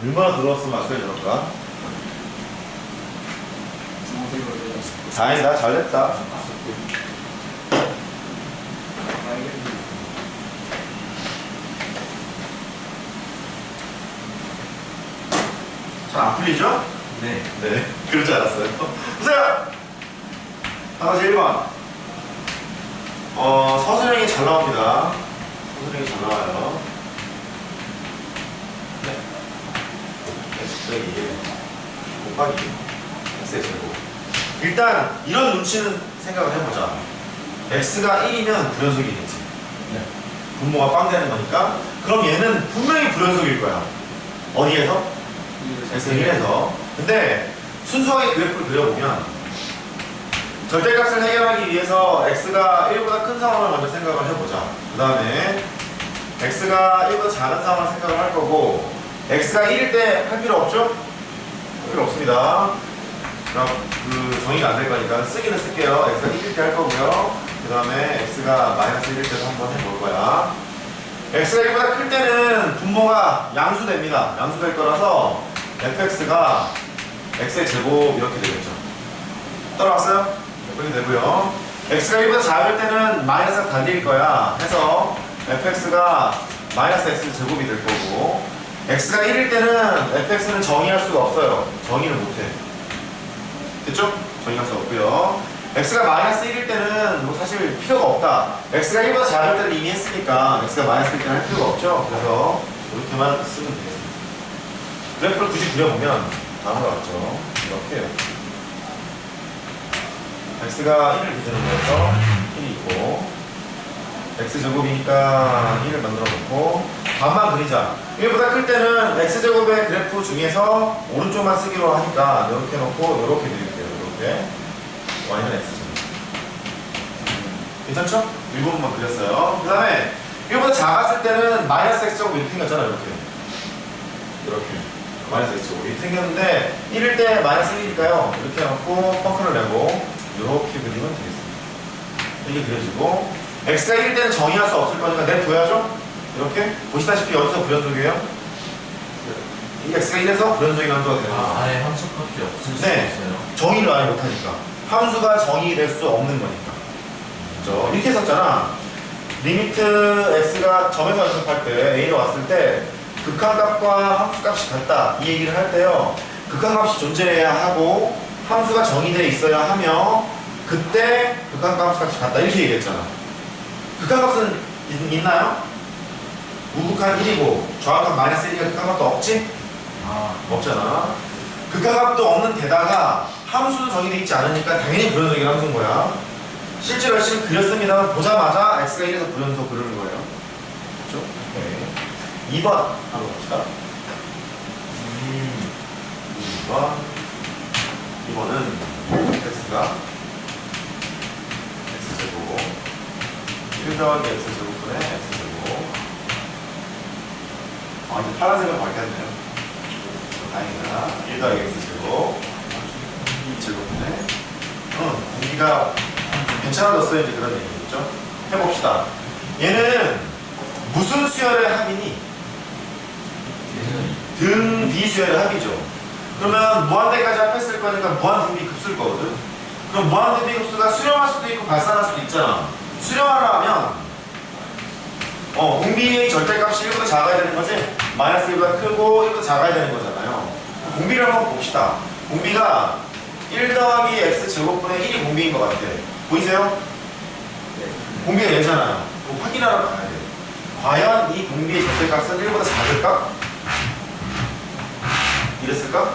얼마나 들어왔으면 아까 저럴까? 다행이다. 잘됐다. 잘 안 풀리죠? 네. 네. 그럴 줄 알았어요. 보세요! 하나 1번. 서술형이 잘 나옵니다. 서술형이 잘 나와요. 네. x 빼기 1 곱하기 x의 제곱. 일단 이런 눈치는 생각을 해보자. x가 1이면 불연속이겠지. 네. 분모가 빵 되는 거니까. 그럼 얘는 분명히 불연속일 거야. 어디에서? x가 1에서. 근데 순수하게 그래프를 그려보면 절대값을 해결하기 위해서 x가 1보다 큰 상황을 먼저 생각을 해보자. 그 다음에 x가 1보다 작은 상황을 생각을 할 거고, x가 1일 때 할 필요 없죠? 할 필요 없습니다. 그럼 그 정의가 안 될 거니까 쓰기는 쓸게요. x가 1일 때 할 거고요. 그 다음에 x가 마이너스 1일 때도 한번 해볼 거야. x가 1보다 클 때는 분모가 양수됩니다. 양수될 거라서 fx가 x의 제곱 이렇게 되겠죠. 따라왔어요? 이렇게 되고요. x가 1보다 작을 때는 마이너스가 달릴 거야. 해서 fx가 마이너스 x 제곱이 될 거고, x가 1일 때는 fx는 정의할 수가 없어요. 정의를 못해. 됐죠? 정의할 수 없고요. x가 마이너스 1일 때는 뭐 사실 필요가 없다. x가 1보다 작을 때는 이미 했으니까 x가 마이너스 1일 때는 할 필요가 없죠. 그래서 이렇게만 쓰면 되겠습니다. 그래프를 굳이 그려보면 다음과 같죠. 이렇게요. x가 1을 기준으로 해서 1이 있고, x제곱이니까 1을 만들어 놓고 반만 그리자. 1보다 클 때는 x제곱의 그래프 중에서 오른쪽만 쓰기로 하니까 이렇게 놓고 이렇게 드릴게요. 이렇게 y는 x제곱. 괜찮죠? 일부분만 그렸어요. 그 다음에 1보다 작았을 때는 마이너스 x제곱 이렇게 생겼잖아요. 이렇게 마이너스 x제곱 이렇게 생겼는데 1일 때 마이너스 1이니까요. 이렇게 해놓고 펑크를 내고 이렇게 그리면 되겠습니다. 이게 그려지고, x가 1일 때는 정의할 수 없을 거니까 내보야죠? 이렇게 보시다시피 여기서 불연속이에요. 이 x가 1에서 불연속인 함수가 되는 거예요. 아예 함수값이 없을 수 네. 있어요. 정의를 아예 못하니까. 함수가 정의될 수 없는 거니까. 그죠? 이렇게 했었잖아. 리미트 x가 점에서 연습할 때 a로 왔을 때 극한값과 함수값이 같다 이 얘기를 할 때요, 극한값이 존재해야 하고 함수가 정의되어 있어야 하며 그때 극한값 값이 같다 이렇게 얘기했잖아. 극한값은 있나요? 우극한 1이고 좌극한 마이너스 1이니까 극한값도 없지? 없잖아. 극한값도 없는 데다가 함수도 정의되어 있지 않으니까 당연히 불연속인 함수인 거야. 실제로 열심히 그렸습니다. 보자마자 x가 1에서 불연속 그리는 거예요. 그렇죠? 오케이. 2번 한번 봅시다. 2번. 이번은 x가 x제곱 1 더하기 x제곱분의 x제곱. 이제 파란색으로 바뀌었네요. 다행이다. 1 더하기 x제곱 2제곱분의 공기가 괜찮아졌어요. 이제 그런 얘기겠죠. 해봅시다. 얘는 무슨 수열의 합이니? 등 비수열의 합이죠. 그러면 무한대까지 합했을 거니까 무한등비 급수일 거거든. 그럼 무한등비 급수가 수렴할 수도 있고 발산할 수도 있잖아. 수렴하려면 공비의 절대값이 1보다 작아야 되는 거지. 마이너스 1보다 크고 1보다 작아야 되는 거잖아요. 공비를 한번 봅시다. 공비가 1 더하기 x제곱분의 1이 공비인 것 같아. 보이세요? 공비가 얘잖아요. 그럼 확인하러 가야 돼. 과연 이 공비의 절대값은 1보다 작을까? 이랬을까?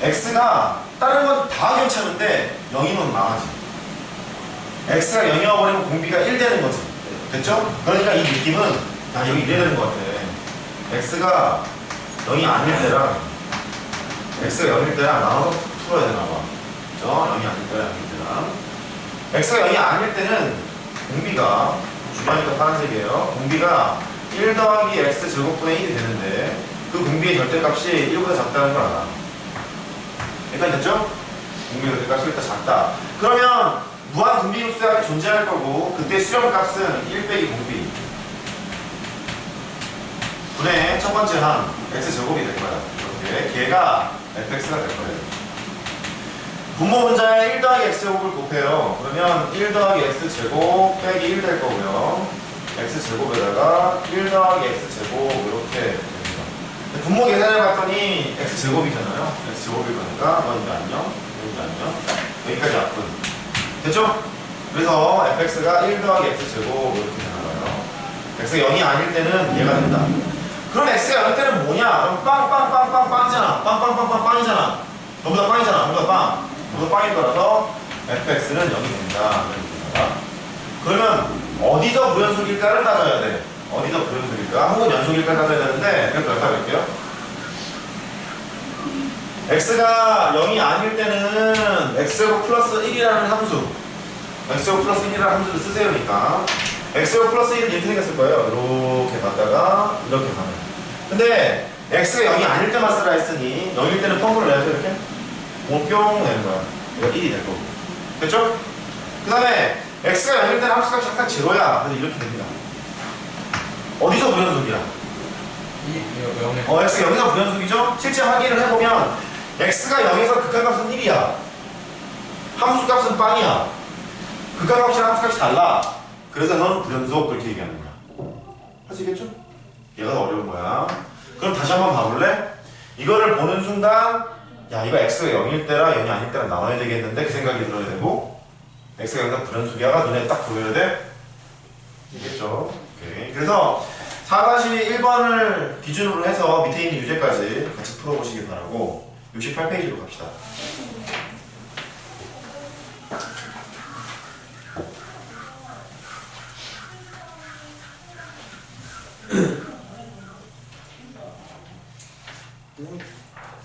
x가 다른 건 다 괜찮은데 0이면 망하지. x가 0이 와버리면 공비가 1 되는 거지. 됐죠? 그러니까 이 느낌은 여기 이래야 되는 것 같아. x가 0이 아닐 때랑 x가 0일 때랑 나눠서 풀어야 되나 봐. 그죠? 0이 아닐 때랑 0일 때랑. x가 0이 아닐 때는 공비가, 중요하니까 파란색이에요. 공비가 1 더하기 x 제곱분의 1이 되는데 그 공비의 절대값이 1보다 작다는 걸 알아. 일단 됐죠? 공비의 절대값이 일단 작다. 그러면 무한 등비급수가 존재할 거고 그때 수렴값은 1 빼기 공비. 첫 번째 항 x제곱이 될 거야. 이렇게 걔가 fx가 될 거예요. 분모 분자에 1 더하기 x제곱을 곱해요. 그러면 1 더하기 x제곱 빼기 1 될 거고요. x제곱에다가 1 더하기 x제곱 이렇게 됩니다. 분모 계산해 봤더니 x제곱이잖아요. x제곱일 거니까 넌 이제 안녕, 이제 안녕. 여기까지 앞분. 됐죠? 그래서 fx가 1 더하기 x제곱 이렇게 되는 거예요. x가 0이 아닐 때는 얘가 된다. 그럼 x가 0일 때는 뭐냐? 그럼 빵빵빵빵빵이잖아. 빵빵빵빵빵이잖아. 전부 다 빵이잖아. 전부 다 빵. 전부 다 빵일 거라서 fx는 0이 된다. 그러면 어디서 불연속일까를 따져야 돼. 어디서 불연속일까? 혹은 연속일까를 따져야 되는데 그래서 여기다 볼게요. x가 0이 아닐 때는 x제곱 플러스 1이라는 함수, x제곱 플러스 1이라는 함수를 쓰세요니까 x제곱 플러스 1은 이렇게 생겼을 거예요. 이렇게 갔다가 이렇게 가면. 근데 x가 0이 아닐 때만 쓰라 했으니 0일 때는 펑크를 내야죠. 이렇게 뿅 내는 거야. 이거 1이 될 거고. 됐죠? 그 다음에 x가 0일 때는 함수값이 잠깐 제로야. 그래서 이렇게 됩니다. 어디서 불연속이야? x가 0에서 불연속이죠? 실제 확인을 해보면 x가 0에서 극한값은 1이야. 함수값은 빵이야. 극한값이랑 함수값이 달라. 그래서 넌 불연속 그렇게 얘기하는 거야. 하시겠죠? 얘가 더 어려운 거야. 그럼 다시 한번 봐볼래? 이거를 보는 순간 야 이거 x가 0일 때랑 0이 아닐 때랑 나와야 되겠는데 그 생각이 들어야 되고 x가 0에서 불연속이야가 눈에 딱 보여야 돼? 알겠죠? 오케이. 그래서 4-1번을 기준으로 해서 밑에 있는 유제까지 같이 풀어보시기 바라고 68페이지로 갑시다.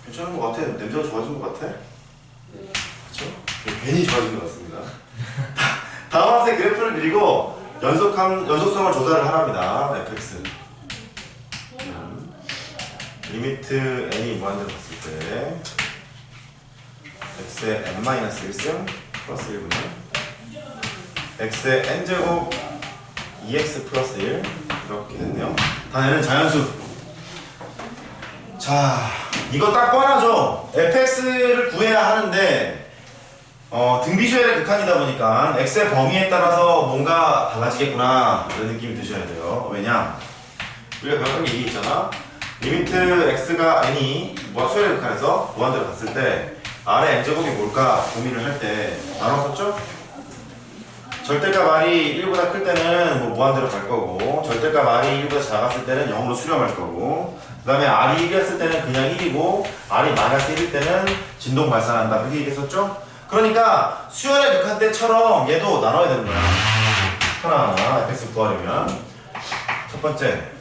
괜찮은 것 같아. 냄새가 좋아진 것 같아. 그쵸? 괜히 좋아진 것 같습니다. 다음 학생 그래프를 그리고 연속성을 조사를 하랍니다. fx. 리미트 n이 무한대로 갔을 때 x의 n-1승 플러스 1분의 x의 n제곱 2x 플러스 1 이렇게 됐네요. 다음에는 자연수. 자, 이거 딱 뻔하죠? fx를 구해야 하는데 등비수열의 극한이다 보니까 x의 범위에 따라서 뭔가 달라지겠구나 이런 느낌이 드셔야 돼요. 왜냐? 우리가 배웠던 게 이게 있잖아. 리미트 x가 n이 수열의 극한에서 무한대로 갔을 때 r의 n제곱이 뭘까 고민을 할 때 나눴었죠? 절대값 r이 1보다 클 때는 뭐 무한대로 갈 거고 절대값 r이 1보다 작았을 때는 0으로 수렴할 거고 그 다음에 r이 1이었을 때는 그냥 1이고 r이 마이너스 1일 때는 진동 발산한다 그렇게 얘기했었죠? 그러니까 수열의 극한 때처럼 얘도 나눠야 되는 거야. 하나하나 fx 구하려면 첫 번째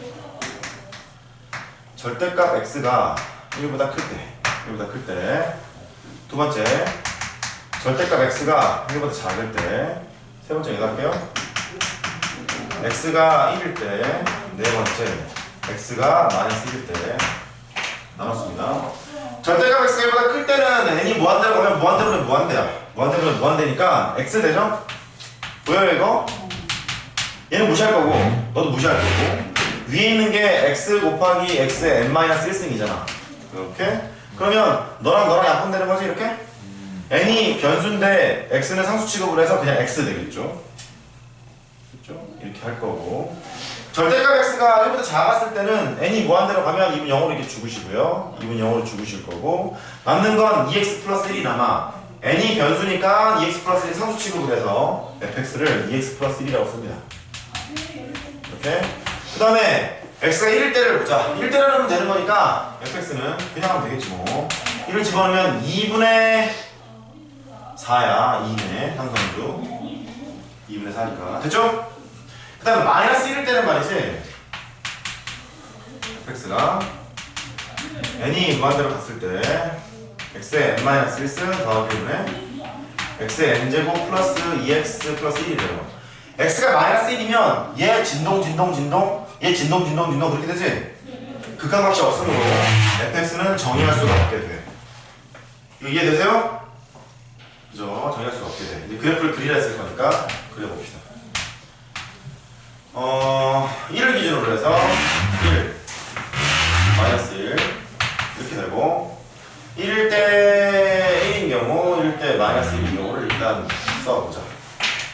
절대값 x가 1보다 클 때 두 번째 절대값 x가 1보다 작을 때 세 번째 이거 할게요. x가 1일 때 네 번째 x가 마이너스 1일 때 나눴습니다. 절대값 x가 1보다 클 때는 n이 무한대로 가면 무한대로는 무한대야. 무한대로는 무한대니까 x 되죠? 보여요 이거? 얘는 무시할 거고 너도 무시할 거고 위에 있는 게 x 곱하기 x의 n-1승이잖아. 이렇게? 그러면 너랑 약분되는 거지 이렇게? n이 변수인데 x는 상수 취급을 해서 그냥 x 되겠죠? 그렇죠? 이렇게 할 거고 절대값 x가 1보다 작았을 때는 n이 무한대로 가면 2분 0으로 이렇게 죽으시고요. 2분 0으로 죽으실 거고 남는 건 2x 플러스 1이 남아. n이 변수니까 2x 플러스 1 상수 취급을 해서 fx를 2x 플러스 1이라고 씁니다. 이렇게? 그 다음에 x가 1일 때를 보자. 1일 때를 하면 되는 거니까 fx는 그냥 하면 되겠지 뭐. 1을 집어넣으면 2분의 4야. 2분의 상수함수 2분의 4니까 됐죠? 그 다음에 마이너스 1일 때는 말이지 fx가 n이 무한대로 갔을 때 x의 n-1승 더하기 1분의 x의 n제곱 플러스 2x 플러스 1이 돼요. x가 마이너스 1이면 얘 진동 얘 진동 그렇게 되지? 극한값이 없으므로 fx는 정의할 수가 없게 돼. 이거 이해되세요? 그죠? 정의할 수가 없게 돼. 이제 그래프를 그리라 했을 거니까 그려봅시다. 1을 기준으로 해서 1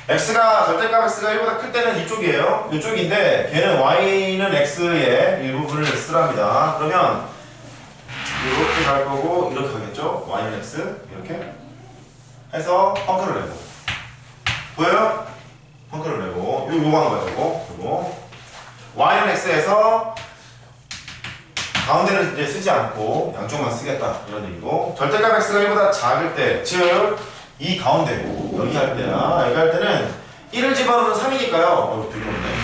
x가 절대값 x가 1보다 클 때는 이쪽이에요. 이쪽인데 걔는 y는 x의 일부분을 x랍니다. 그러면 이렇게 갈 거고 이렇게 가겠죠? y는 x 이렇게 해서 펑크를 내고 보여요? 펑크를 내고 요거 하는 거죠. 요거 y는 x에서 가운데는 이제 쓰지 않고 양쪽만 쓰겠다 이런 얘기고 절대값 x가 1보다 작을 때 즉 이 가운데 여기 할 때야 여기 할 때는 1을 집어넣으면 3이니까요 되게 없네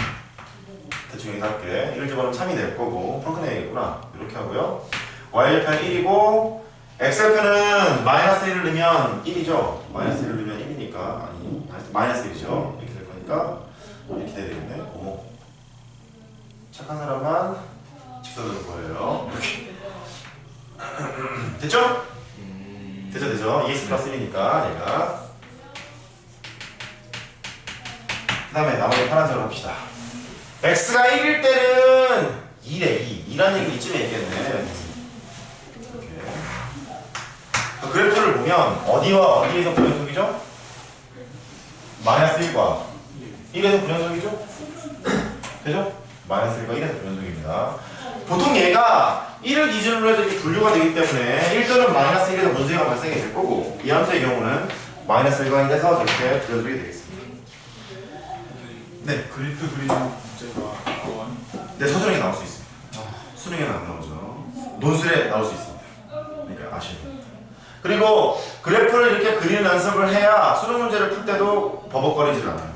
대충 여기다 할게 1을 집어넣으면 3이 될 거고 펑크 내야겠구나 이렇게 하고요 y좌표는 1이고 x좌표는 마이너스 1을 넣으면 1이죠 마이너스 1을 넣으면 1이니까 아니 마이너스 1이죠 이렇게 될 거니까 이렇게 돼야 되겠네 오. 착한 사람만 직선으로 보여요 이렇게 됐죠? 되죠 2x 플러스 1이니까 얘가 그 다음에 나머지 파란색으로 합시다 x가 1일 때는 2래 2라는 얘기 이쯤에 있겠네 이렇게 그 그래프를 보면 어디와 어디에서 불연속이죠? 마이너스 1과 1에서 불연속이죠? 되죠? 마이너스 1과 1에서 불연속입니다 보통 얘가 1을 기준으로 해서 이렇게 분류가 되기 때문에 1또는 마이너스 1에서 문제가 발생이 될 거고 이 함수의 경우는 마이너스 1과 1에서 저렇게 불연속이 되겠습니다. 네. 그래프 그리는 문제가 나온. 네, 서술형에 나올 수 있습니다. 수능에는 안 나오죠. 논술에 나올 수 있습니다. 그러니까 아시면 됩니다. 그리고 그래프를 이렇게 그리는 연습을 해야 수능 문제를 풀 때도 버벅거리질 않아요.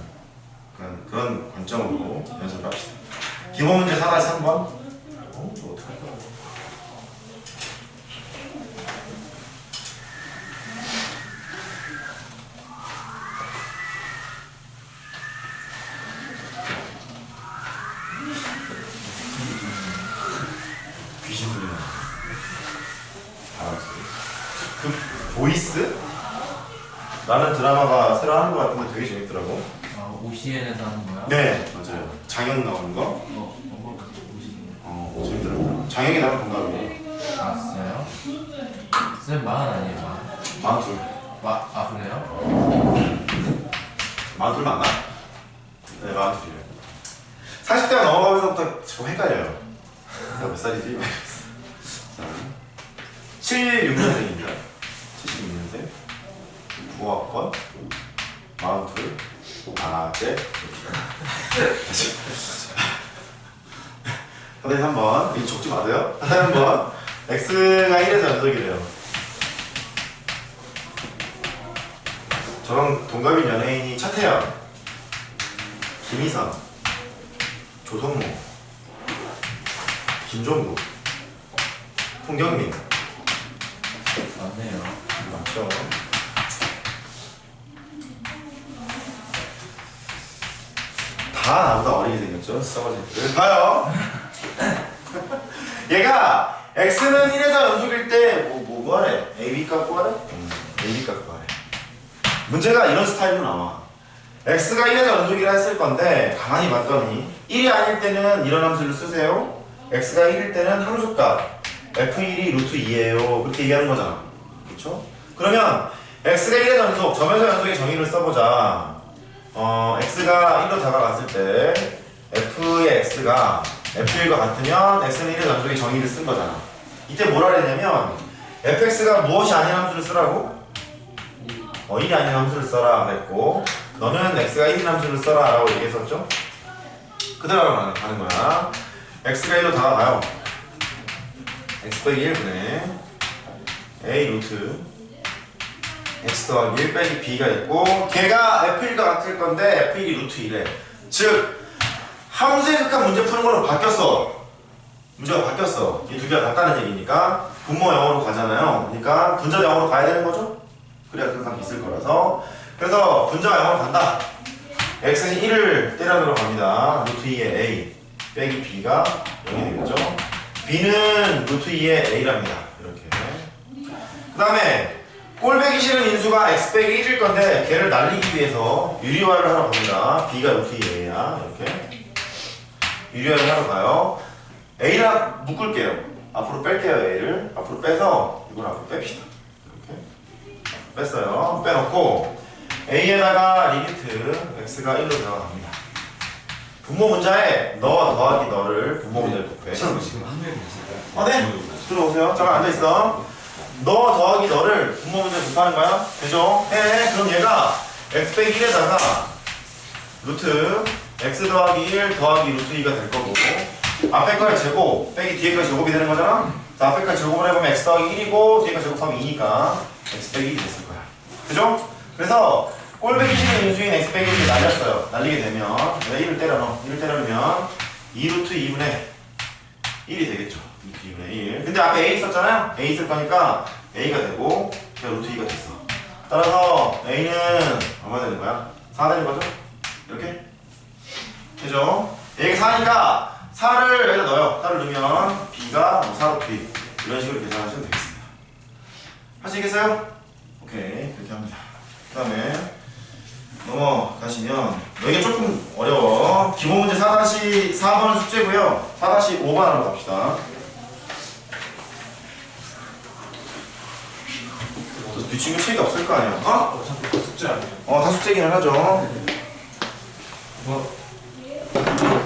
그런 관점으로 연습을 합시다. 기본 문제 4-3번. 귀신 들리는 그 보이스? 라는 드라마가 새로 하는 것 같은데 되게 재밌더라고. 아, OCN에서 하는 거야? 네, 맞아요. 장혁 나오는 거. 재밌더라고요. 장혁이 나온 동갑이에요. 아, 진짜요? 쌤 마흔 아니에요? 마흔둘. 아, 그래요? 마흔둘 맞나? 네, 마흔둘이에요. 40대가 넘어가면서부터 자꾸 헷갈려요. 내가 몇 살이지? 76년생입니다. 76년생. 9학번. 42. 네. 선생님 한번 이 적지 마세요. 한번 x가 1에서 연속이래요. 저랑 동갑인 연예인이 차태현, 김희선, 조성모, 김종국, 홍경민 맞네요. 맞죠? 다 나보다 어리게 생겼죠? 썩어질 봐요. 얘가 x는 1에서 연속일 때 뭐 하래? ab 값 구하래? ab 값 구하래. 문제가 이런 스타일로 나와. x가 1에서 연속이라 했을 건데 가만히 봤더니 1이 아닐 때는 이런 함수를 쓰세요. x가 1일 때는 함수값 f1이 루트 2예요. 그렇게 얘기하는 거잖아. 그렇죠? 그러면 x가 1에서 연속, 점에서 연속의 정의를 써보자. x가 1로 다가갔을 때 f의 x가 f1과 같으면 x는 1의 연속의 정의를 쓴 거잖아. 이때 뭐라 그랬냐면 fx가 무엇이 아닌 함수를 쓰라고? 1이 아닌 함수를 써라 그랬고 너는 x가 1인 함수를 써라 라고 얘기했었죠? 그대로 가는 거야. x가 1로 다가가요. x 빼기 1분의 a 루트 x 더하기 1 빼기 b가 있고 걔가 f1과 같을 건데 f1이 루트 2래. 즉 함수의 극한 문제 푸는 걸로 바뀌었어. 문제가 바뀌었어. 이 두 개가 같다는 얘기니까 분모 영어로 가잖아요. 그러니까 분자 영어로 가야 되는 거죠? 그래야 항상 있을 거라서. 그래서 분자가 영어로 간다. x는 1을 때려 들어갑니다. 루트 2의 a 빼기 b가 0이 되겠죠? b는 루트 2의 a랍니다. 이렇게. 그 다음에 꼴배기 싫은 인수가 x 빼기 1일 건데 걔를 날리기 위해서 유리화를 하러 갑니다. b가 루트 2의 a야. 이렇게. 유리화를 하러 가요. a랑 묶을게요. 앞으로 뺄게요. a를. 앞으로 빼서 이걸 앞으로 뺍시다. 이렇게. 뺐어요. 빼놓고 a에다가 리미트 x가 1로 들어갑니다. 분모 문자에 너 더하기 너를 분모 문자에 곱해. 지금 한명이 있을까요? 네. 들어오세요. 잠깐 앉아있어. 너 더하기 너를 분모 문제에 곱하는 거야? 되죠? 해. 그럼 얘가 x 빼기 1에다가 루트 x 더하기 1 더하기 루트 2가 될 거고, 앞에 거의 제곱 빼기 뒤에 거의 제곱이 되는 거잖아? 자, 앞에 거의 제곱을 해보면 x 더하기 1이고 뒤에 거 제곱하면 2니까 x 빼기 1이 됐을 거야. 그죠? 그래서 꼴배기 싫은 인수인 x 빼기 1이 날렸어요. 날리게 되면 내가 1을 때려 넣어. 1을 때려넣으면 2루트 2분의 1이 되겠죠. 2분의 1. 근데 앞에 a 있었잖아요? a 있을 거니까 a가 되고 그냥 루트 2가 됐어. 따라서 a는 얼마 되는 거야? 4 되는 거죠? 이렇게? 되죠? a가 4니까 4를 여기다 넣어요. 4를 넣으면 b가 4루트 2 이런 식으로 계산하시면 되겠습니다. 하시겠어요? 오케이, 그렇게 합니다. 그 다음에 넘어가시면 이게 조금 어려워. 기본 문제 4-4번은 숙제고요. 4-5번으로 갑시다. 뒷친구 책이 없을 거 아니야? 어? 어차피 숙제 아니에요. 다 숙제기는 하죠.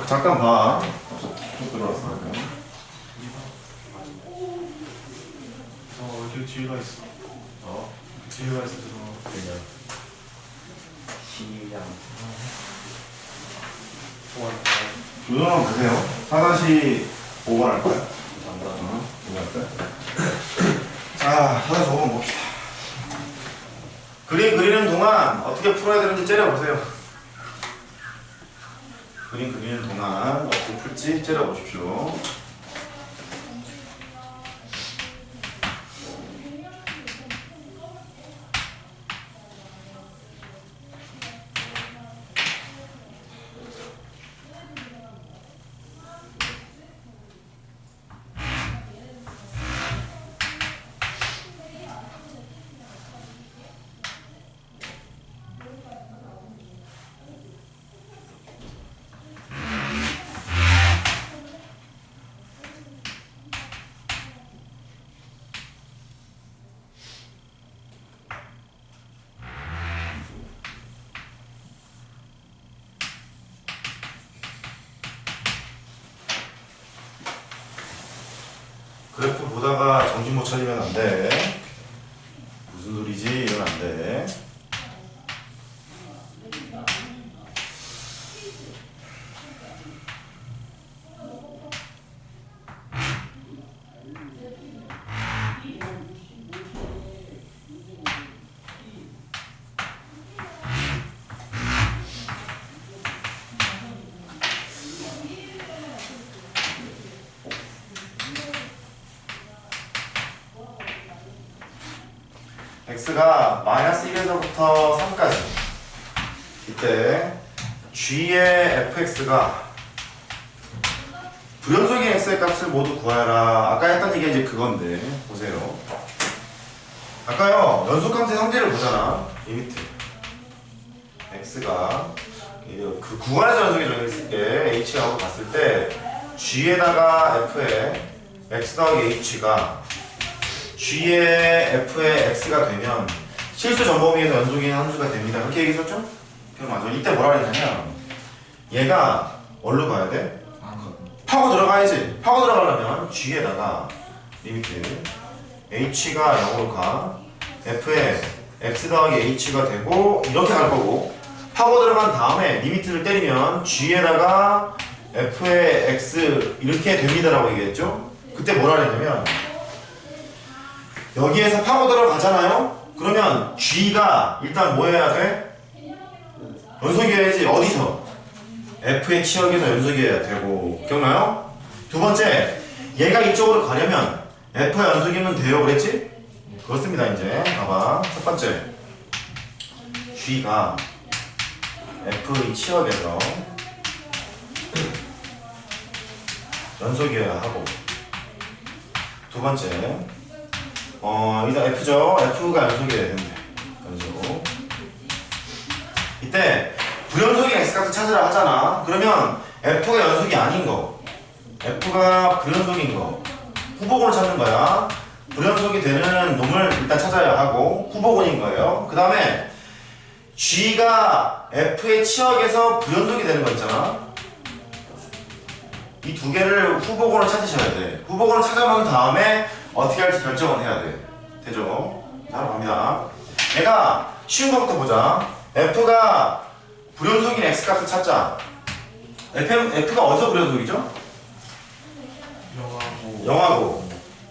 잠깐 봐. 쭉 들어왔어. 여기 뒤에가 있어. 뒤에가 있어. 그냥 시장 조정만 보세요. 4-5번 할까요? 감사합니다. 이거 할까요? 자, 4-5번 봅시다. 그림 그리는 동안 어떻게 풀어야 되는지 째려보세요. 그림 그리는 동안 어떻게 풀지 째려보십시오. 그래프 보다가 정신 못 차리면 안 돼. 무슨 소리지? 이러면 안 돼. x가 마이너스 1에서부터 3까지 이때 g의 fx가 불연속인 x의 값을 모두 구하라. 아까 했던 얘기가 이제 그건데 보세요. 아까요 연속함수의 성질을 보잖아. 리미트 x가 그 구간에서 연속이 정했을 때 h하고 봤을 때 g에다가 f의 x 더하기 h가 g의 f의 x가 되면 실수 전범위에서 연속인 함수가 됩니다. 그렇게 얘기했었죠? 그럼 맞아. 이때 뭐라 그랬냐면 얘가 어디로 가야 돼? 파고 들어가야지. 파고 들어가려면 g에다가 리미트 h가 0으로 가 f의 x 더하기 h가 되고 이렇게 갈 거고, 파고 들어간 다음에 리미트를 때리면 g에다가 f의 x 이렇게 됩니다라고 얘기했죠? 그때 뭐라 그랬냐면 여기에서 파고 들어가잖아요? 그러면 g가 일단 뭐 해야 돼? 연속이어야지. 어디서? f의 치역에서 연속이어야 되고. 기억나요? 두 번째, 얘가 이쪽으로 가려면 f가 연속이면 돼요 그랬지? 그렇습니다. 이제 봐봐. 첫 번째, g가 f의 치역에서 연속이어야 하고, 두 번째, 일단 f죠. f가 연속이어야 되는데 연속. 이때 불연속인 x값을 찾으라 하잖아. 그러면 f가 연속이 아닌 거, f가 불연속인 거 후보군을 찾는 거야. 불연속이 되는 놈을 일단 찾아야 하고 후보군인 거예요. 그 다음에 G가 F의 치역에서 부연속이 되는 거 있잖아. 이 두 개를 후보군을 찾으셔야 돼. 후보군을 찾아놓은 다음에 어떻게 할지 결정을 해야 돼. 되죠? 자, 갑니다. 얘가 쉬운 것부터 보자. F가 불연속인 X값을 찾자. F가 어디서 불연속이죠? 0하고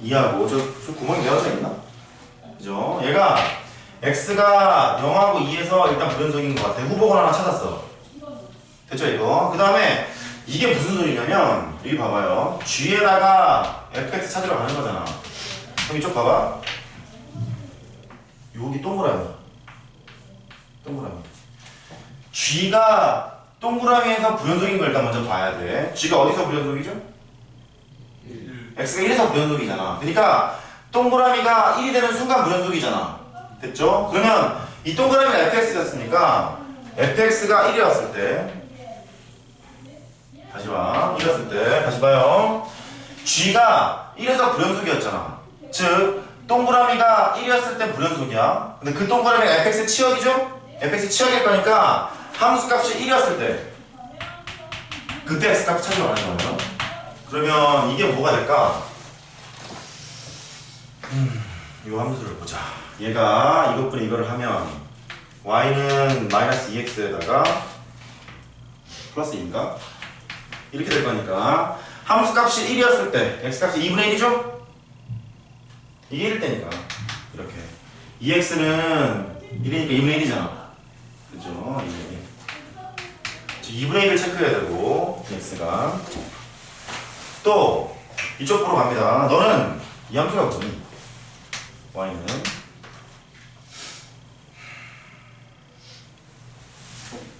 2하고 저 구멍이 메어져 있나? 그죠? 얘가 X가 0하고 2에서 일단 불연속인 것 같아. 후보군 하나 찾았어. 됐죠 이거? 그 다음에 이게 무슨 소리냐면 여기 봐봐요. G에다가 fx 찾으러 가는 거잖아. 그럼 이쪽 봐봐. 여기 동그라미. G가 동그라미에서 불연속인 걸 일단 먼저 봐야 돼. G가 어디서 불연속이죠? x가 1에서 불연속이잖아. 그러니까 동그라미가 1이 되는 순간 불연속이잖아. 됐죠? 그러면 이 동그라미가 fx였으니까 fx가 1이었을 때 다시 봐. 1이었을 때 다시 봐요. G가 1에서 불연속이었잖아. 즉 동그라미가 1이었을 때 불연속이야. 근데 그 동그라미가 fx의 치역이죠? fx의 치역일 거니까 함수값이 1이었을 때 그때 x값 찾으러 가는 거예요. 그러면 이게 뭐가 될까? 이 함수를 보자. 얘가 이것분이 이거를 하면 y는 마이너스 2x에다가 플러스 2인가? 이렇게 될 거니까 함수값이 1이었을 때 x값이 2분의 1이죠? 이게 1일 때니까 이렇게 2x는 1이니까 2분의 1이잖아. 그죠? 2분의 1을 체크해야 되고 x가 또 이쪽 보러 갑니다. 너는 이 함수가 뭐니? y는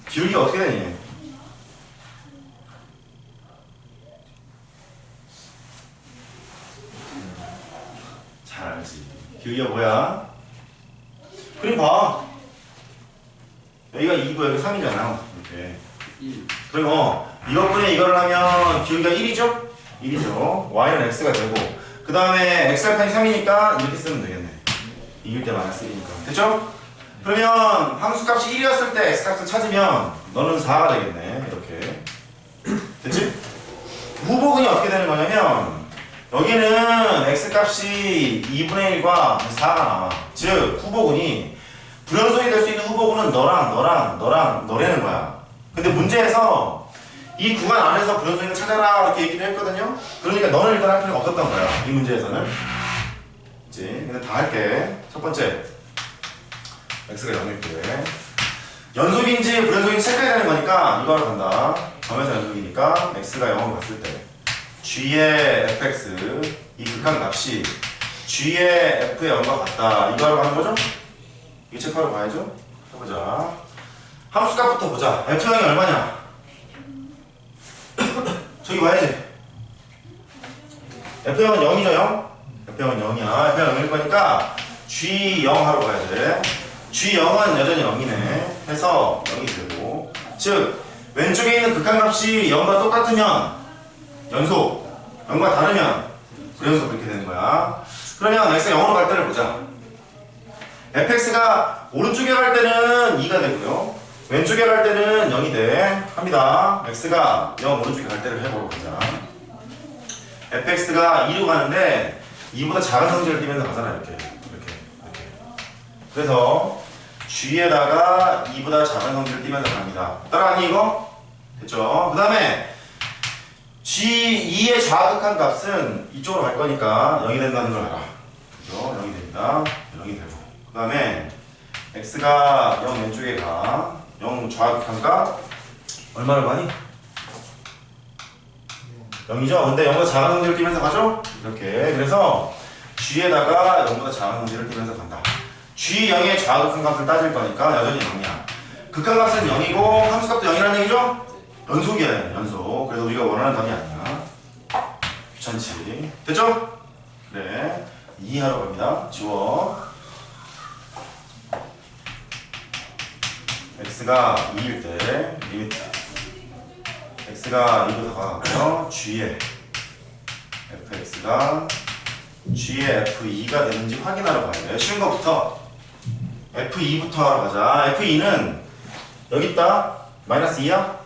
기울기가 어떻게 되니? 잘 알지. 기울기가 뭐야? 그림 봐. 여기가 2고 여기 3이잖아. 이렇게. 그럼 이것분에 이거를 하면 기울기가 1이죠? 1이죠. y는 x가 되고 그 다음에 x알판이 3이니까 이렇게 쓰면 되겠네. 이길 때 마이너스 1이니까. 됐죠? 그러면 함수값이 1이었을 때 x값을 찾으면 너는 4가 되겠네. 이렇게. 됐지? 후보근이 어떻게 되는 거냐면 여기는 x값이 2분의 1과 4가 나와. 즉 후보군이 불연속이 될 수 있는 후보군은 너라는 거야. 근데 문제에서 이 구간 안에서 불연속을 찾아라 이렇게 얘기를 했거든요. 그러니까 너는 일단 할 필요가 없었던 거야. 이 문제에서는. 그치? 근데 다 할게. 첫 번째 x가 0일 때 연속인지 불연속인지 체크해야 되는 거니까 이거로 간다. 점에서 연속이니까 x가 0으로 갔을 때 g의 fx 이 극한값이 g의 f의 0과 같다. 이거 하러 가는 거죠? 이거 체크하러 가야죠? 해보자. 함수값부터 보자. f0이 얼마냐? 저기 봐야지. f0은 0이죠, 0? f0은 0이야. f0은 0일 거니까 g0 하러 가야 돼. g0은 여전히 0이네. 해서 0이 되고. 즉, 왼쪽에 있는 극한값이 0과 똑같으면 연속, 0과 다르면 불연속 그렇게 되는 거야. 그러면 x가 0으로 갈 때를 보자. fx가 오른쪽에 갈 때는 2가 되고요. 왼쪽에 갈 때는 0이 돼. 합니다. x가 0 오른쪽에 갈 때를 해보러 가자. fx가 2로 가는데 2보다 작은 성질을 띠면서 가잖아. 이렇게. 그래서 g에다가 2보다 작은 성질을 띠면서 갑니다. 따라가니 이거? 됐죠? 그 다음에 g2의 좌극한 값은 이쪽으로 갈 거니까 0이 된다는 걸 알아. 그죠? 0이 됩니다. 0이 되고. 그 다음에 x가 0 왼쪽에 가. 0 좌극한 값 얼마를 가니? 0이죠? 근데 0보다 작은 성질을 띠면서 가죠? 이렇게. 그래서 g에다가 0보다 작은 성질을 띠면서 간다. g0의 좌극한 값을 따질 거니까 여전히 0이야. 극한값은 0이고 함수값도 0이라는 얘기죠? 연속이야, 연속. 그래서 우리가 원하는 답이 아니야. 귀찮지. 됐죠? 그래. 2 하러 갑니다. 지워. x가 2일 때 리미트 x가 2보다 가고요. g의 fx가 g의 f2가 되는지 확인하러 가야 돼. 쉬운 거부터 F2부터 하러 가자. F2는 여기 있다. 마이너스 2야?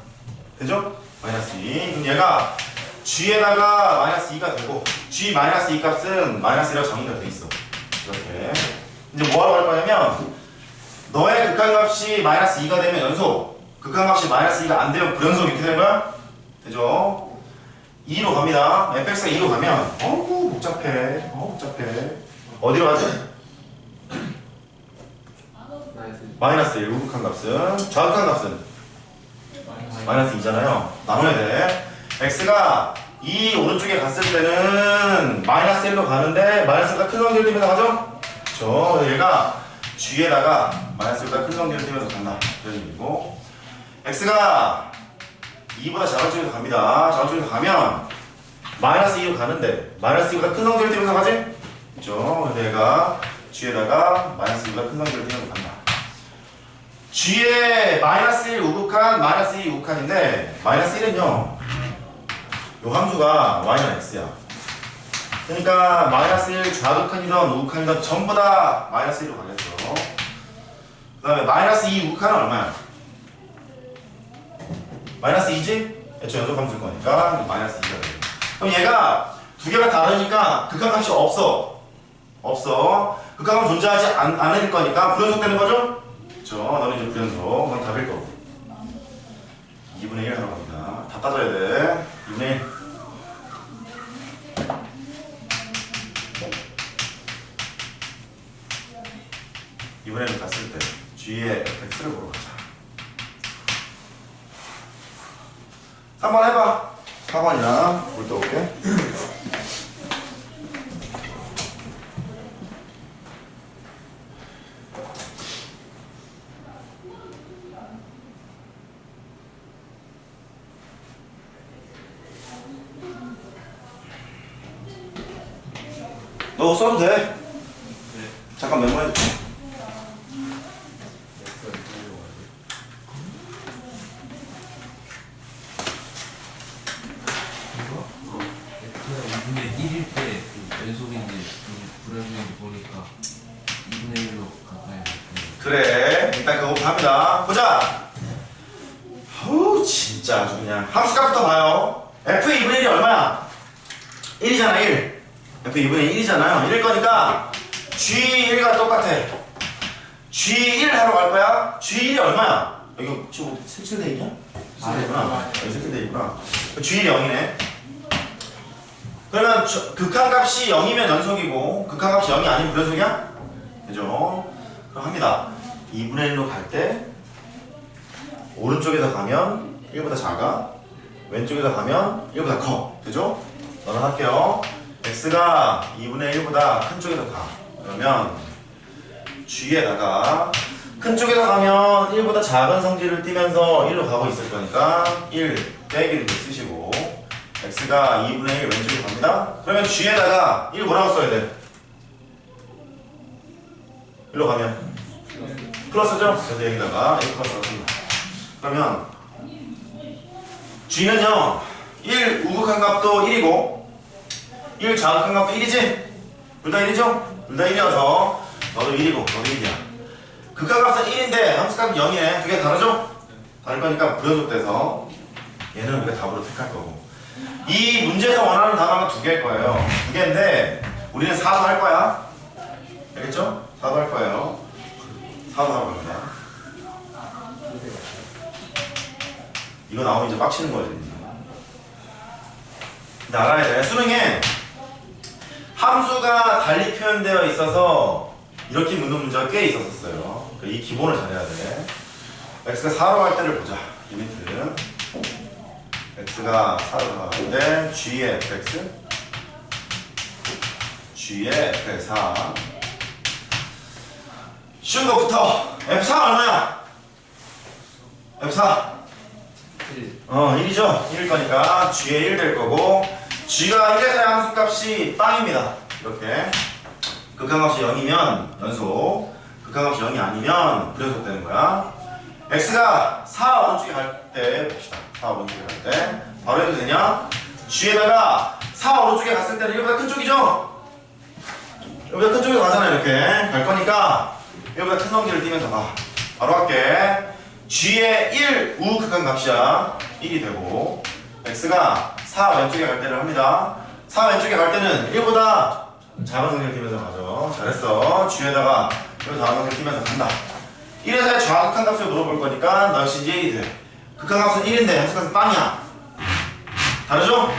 되죠? 마이너스 2. 그럼 얘가 G에다가 마이너스 2가 되고 G 마이너스 2 값은 마이너스 1라고 정의가 돼 있어. 이렇게. 이제 뭐 하러 갈 거냐면 너의 극한값이 마이너스 2가 되면 연속, 극한값이 마이너스 2가 안 되면 불연속 이렇게 되는 거야? 되죠? 2로 갑니다. fx가 2로 가면 어우 복잡해. 어디로 가지? 마이너스 1. 우극한값은 좌극한값은 마이너스 2잖아요. 나눠야 돼. x가 2 오른쪽에 갔을 때는 마이너스 1로 가는데 마이너스가 큰 성질을 띠면서 가죠? 그렇죠. 얘가 g에다가 마이너스 1보다 큰 성질을 띠면서 간다. 이런 의미고, x가 2보다 작은 쪽에서 갑니다. 작은 쪽에서 가면 마이너스 2로 가는데 마이너스 2보다 큰 성질을 띠면서 가지? 그렇죠. 그래서 얘가 g에다가 마이너스 2보다 큰 성질을 띠면서 간다. g의 마이너스 1 우극한, 마이너스 2 우극한인데 마이너스 1은요 요 함수가 y는 x야. 그러니까 마이너스 1 좌극한이든 우극한이든 전부 다 마이너스 1로 가겠어. 그 다음에 마이너스 2 우극한은 얼마야? 마이너스 2지? 애초에 연속 함수일 거니까 마이너스 2가 돼. 그럼 얘가 두 개가 다르니까 극한값이 없어. 극한값 존재하지 않을 거니까 불연속 되는 거죠? 그쵸. 너는 이제 불연속. 그건 답일 거고. 2분의 1 하러 갑니다. 다 따져야 돼. 2분의 1. 이번에 갔을 때 G의 fx를 보러 가자. 3번 해봐. 4번이나 물 떠올게. 너 써도 돼. 잠깐 메모해줄게. X가 2분의 1일 때 연속인지 불연속인지 보니까 2분의 1로 가까이 그래, 일단 그거 갑니다. 보자. 어우 진짜 아주 그냥 함수값부터 봐요. f2분의 1이 얼마야? 1이잖아. 1 f2분의 1이잖아요 1일 거니까 g1과 똑같아. g1 하러 갈 거야. g1이 얼마야? 여기 지금 색칠돼 있냐? 아니구나. 여기 색칠돼 있구나. g1이 0이네. 그러면 극한값이 0이면 연속이고 극한값이 0이 아니면 불연속이야? 그죠? 그럼 합니다. 2분의 1로 갈 때 오른쪽에서 가면 1보다 작아, 왼쪽에서 가면 1보다 커. 되죠? 너는 할게요. x가 2분의 1보다 큰 쪽에서 가. 그러면 g에다가 큰 쪽에서 가면 1보다 작은 성질을 띠면서 1로 가고 있을 거니까 1 빼기를 쓰시고, x가 2분의 1 왼쪽으로 갑니다. 그러면 g에다가 1 뭐라고 써야 돼? 1로 가면 플러스죠? 그래서 여기다가 1 플러스라고 씁니다. 그러면 g는요 1 우극한 값도 1이고 1 좌극한 값도 1이지? 둘 다 1이죠? 둘 다 1이어서 너도 1이고 너도 1이야. 극한값은 1인데 함수값은 0이네. 두 개 다르죠? 다를 거니까 불연속돼서 얘는 우리가 답으로 택할 거고, 이 문제에서 원하는 답은 두 개일 거예요. 두 개인데 우리는 4도 할 거야. 알겠죠? 4도 할 거예요. 4도 하러 갑니다. 이거 나오면 이제 빡치는 거지. 근데 알아야 돼. 수능에 함수가 달리 표현되어 있어서 이렇게 묻는 문제가 꽤 있었어요. 이 기본을 잘해야 돼. x가 4로 갈 때를 보자. 리미트. x가 4로 갈 때 g의 fx, g의 fx 4. 쉬운 것부터 f4 얼마야? f4 1. 1이죠? 1일 거니까 g의 1 될 거고, g가 1에서의 함수값이 빵입니다. 이렇게 극한값이 0이면 연속, 극한값이 0이 아니면 불연속 되는 거야. x가 4 오른쪽에 갈 때 봅시다. 4 오른쪽에 갈 때 바로 해도 되냐? g에다가 4 오른쪽에 갔을 때는 이거보다 큰 쪽이죠? 이거보다 큰 쪽에 가잖아. 이렇게 갈 거니까 1보다 큰 성질을 띄면서 봐. 바로 할게. g의 1 우 극한값이야. 1이 되고 x가 4 왼쪽에 갈 때를 합니다. 4 왼쪽에 갈 때는 1보다 작은 성질을 띄면서 가죠. 잘했어. g에다가 이거 작은 성질을 띄면서 간다. 1에서의 좌극한값을 물어볼 거니까 너 역시 이제 1이 돼. 극한값은 1인데 함수값은 빵이야. 다르죠?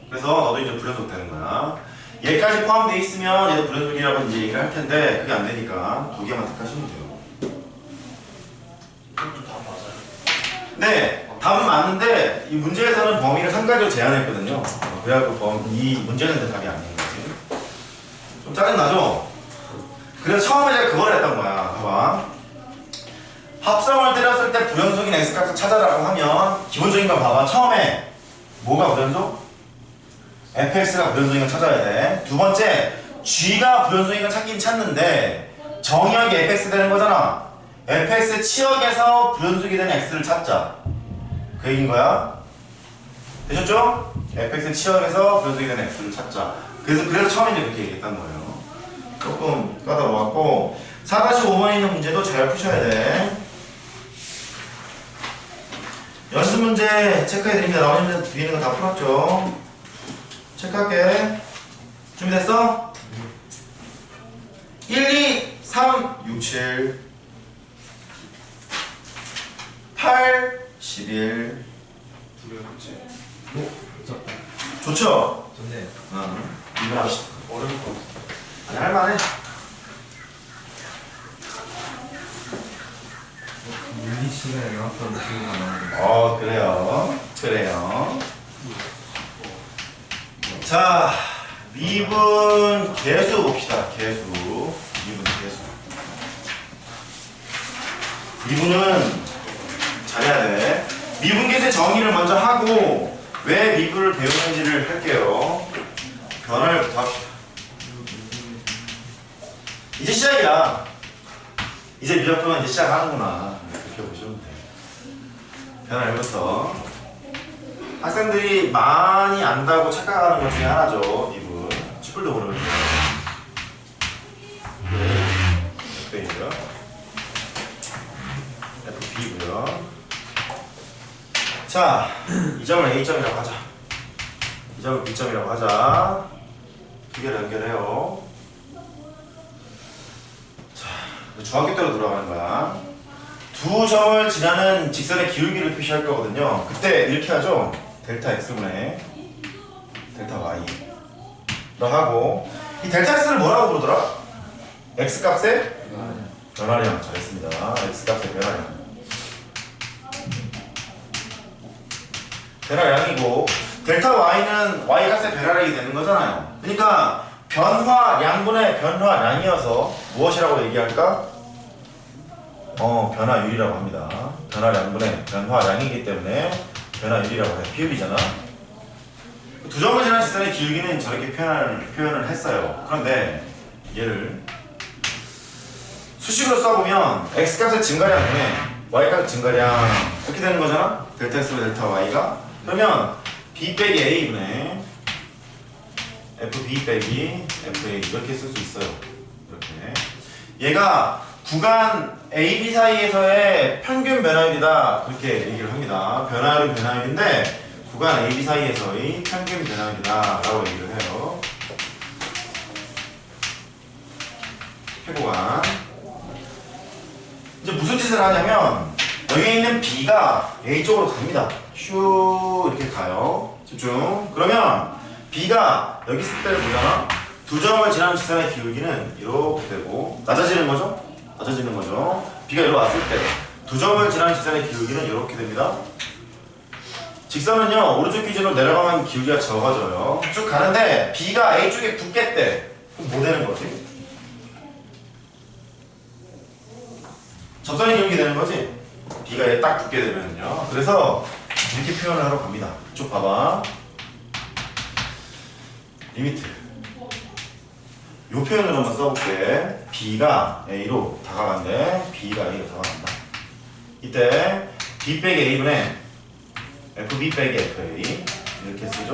그래서 너도 이제 불연속 되는 거야. 얘까지 포함되어 있으면 얘도 불연속이라고 이제 얘기를 할 텐데 그게 안 되니까 두 개만 택하시면 돼요. 그것도 다 맞아요. 네, 답은 맞는데 이 문제에서는 범위를 한 가지로 제한했거든요. 그래갖고 이 문제는 답이 아닌 거지. 좀 짜증나죠? 그래서 처음에 제가 그걸 했던 거야. 봐봐. 합성을 때렸을 때 불연속인 x값을 찾아라고 하면 기본적인 건 봐봐. 처음에 뭐가 불연속? fx가 불연속인 걸 찾아야 돼. 두 번째, g가 불연속인 걸 찾긴 찾는데 정의역이 fx 되는 거잖아. fx 치역에서 불연속이 되는 x를 찾자. 그 얘기인 거야. 되셨죠? fx 치역에서 불연속이 되는 x를 찾자. 그래서 처음에 이제 그렇게 얘기했단 거예요. 조금 까다로웠고 4-5번에 있는 문제도 잘 푸셔야 돼. 연습 문제 체크해드립니다. 나머지 문제 뒤에 있는 거 다 풀었죠? 체크할게. 준비됐어? 1, 2, 3, 6, 7 8, 11 두 개 같이. 좋죠? 좋네요. 이거 합시다. 어려울 것 같아. 아니 할만해. 물리 시간에 나왔던 기회가 나오고. 그래요. 자, 미분 개수 봅시다. 미분은 잘해야 돼. 미분 개수의 정의를 먼저 하고 왜 미분을 배우는지를 할게요. 변화를부터 합시다. 이제 시작이야. 이제 미적분은 이제 시작하는구나. 그렇게 보시면 돼. 변화를부터. 학생들이 많이 안다고 착각하는 것 중에 하나죠. 미분. 쥐뿔도 모르면 돼요. FA고요. FB고요. 자, 이 점을 A점이라고 하자. 이 점을 B점이라고 하자. 두 개를 연결해요. 자, 중학교 때로 돌아가는 거야. 두 점을 지나는 직선의 기울기를 표시할 거거든요. 그때 이렇게 하죠. 델타 x분의 델타 y 라고 하고, 이 델타 x를 뭐라고 부르더라? x값의 변화량. 잘했습니다. x값의 변화량이고, 델타 y는 y값의 변화량이 되는 거잖아요. 그러니까 변화량분의 변화량이어서 무엇이라고 얘기할까? 변화율이라고 합니다. 변화량분의 변화량이기 때문에 변화율이라고 해. 비율이잖아. 두 점을 지난 직선의 기울기는 저렇게 표현을 했어요. 그런데 얘를 수식으로 써보면 x값의 증가량분의 y값의 증가량 이렇게 되는 거잖아. 델타 x분의 델타 y가. 그러면 b 빼기 a분의 fb 빼기 fa 이렇게 쓸 수 있어요. 이렇게. 얘가 구간 A, B 사이에서의 평균 변화율이다. 그렇게 얘기를 합니다. 변화율은 변화율인데 구간 A, B 사이에서의 평균 변화율이다 라고 얘기를 해요. 해보관. 이제 무슨 짓을 하냐면 여기 있는 B가 A 쪽으로 갑니다. 슈 이렇게 가요. 집중. 그러면 B가 여기 있을 때를 보잖아. 두 점을 지나는 직선의 기울기는 이렇게 되고 낮아지는 거죠? B가 이리로 왔을 때 두 점을 지나는 직선의 기울기는 이렇게 됩니다. 직선은요 오른쪽 기준으로 내려가면 기울기가 적어져요. 쭉 가는데 B가 A 쪽에 붙겠대. 그럼 뭐 되는 거지? 접선의 기울기 되는 거지? B가 얘 딱 붙게 되면요. 그래서 이렇게 표현을 하러 갑니다. 쭉 봐봐. 리미트. 요 표현을 한번 써볼게. B가 A로 다가간대. B가 A로 다가간다. 이때 B 빼기 A분의 FB 빼기 FA 이렇게 쓰죠.